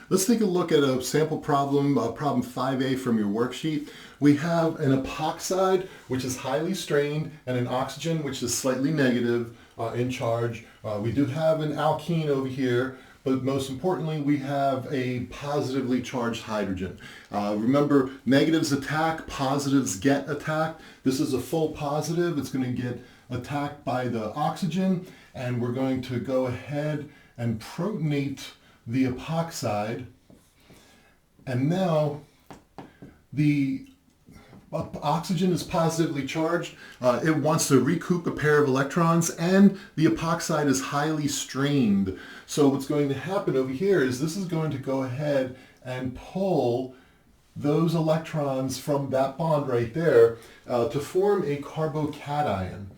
Let's take a look at a sample problem, problem 5A from your worksheet. We have an epoxide, which is highly strained, and an oxygen, which is slightly negative in charge. We do have an alkene over here, but most importantly, we have a positively charged hydrogen. Remember, negatives attack, positives get attacked. This is a full positive. It's going to get attacked by the oxygen, and we're going to go ahead and protonate the epoxide. And now the oxygen is positively charged. It wants to recoup a pair of electrons, and the epoxide is highly strained. So what's going to happen over here is this is going to go ahead and pull those electrons from that bond right there to form a carbocation.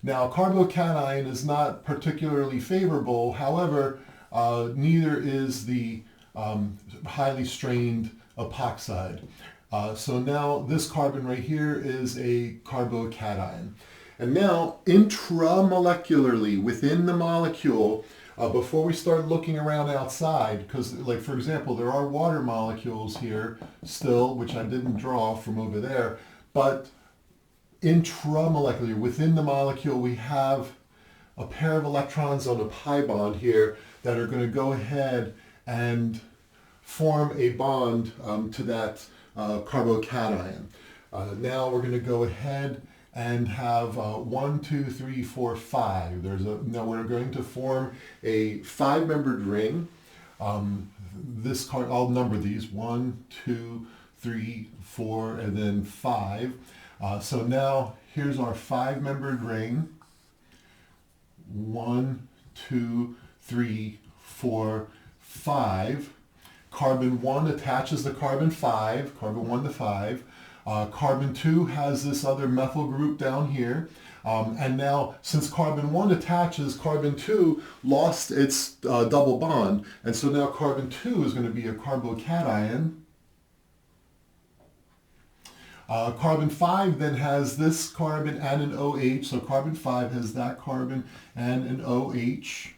Now, carbocation is not particularly favorable. However, neither is the highly strained epoxide. So now this carbon right here is a carbocation. And now intramolecularly within the molecule, before we start looking around outside, because like for example, there are water molecules here still, which I didn't draw from over there, but intramolecular, within the molecule, we have a pair of electrons on a pi bond here that are going to go ahead and form a bond to that carbocation. Now we're going to go ahead and have 1, 2, 3, 4, 5. Now we're going to form a 5-membered ring. I'll number these 1, 2, 3, 4, and then 5. So now here's our 5-membered ring. 1, 2, 3, 4, 5. Carbon 1 attaches to carbon 5, carbon 1 to 5. Carbon 2 has this other methyl group down here. And now, since carbon 1 attaches, carbon 2 lost its double bond. And so now carbon 2 is going to be a carbocation. Carbon 5 then has this carbon and an OH. So carbon 5 has that carbon and an OH.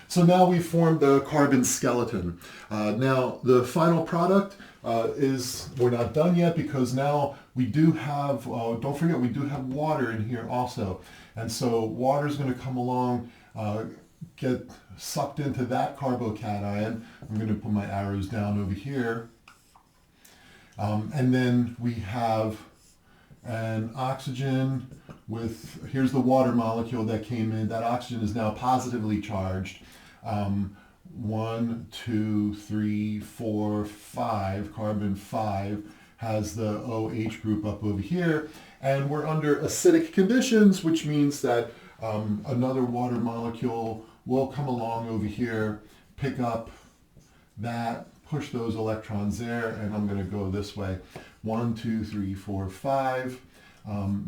So now we've formed the carbon skeleton. Now the final product we're not done yet, because now we do have, don't forget, we do have water in here also. And so water is going to come along, get sucked into that carbocation. I'm going to put my arrows down over here. And then we have an oxygen with, here's the water molecule that came in. That oxygen is now positively charged. 1, 2, 3, 4, 5, carbon 5 has the OH group up over here. And we're under acidic conditions, which means that another water molecule will come along over here, pick up that, push those electrons there, and I'm going to go this way. 1, 2, 3, 4, 5.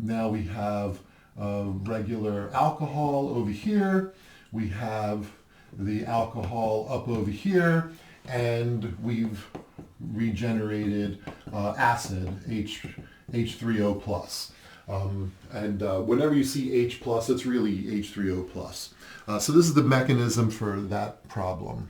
Now we have a regular alcohol over here. We have the alcohol up over here, and we've regenerated acid, H3O plus. And whenever you see H plus, it's really H3O plus. So this is the mechanism for that problem.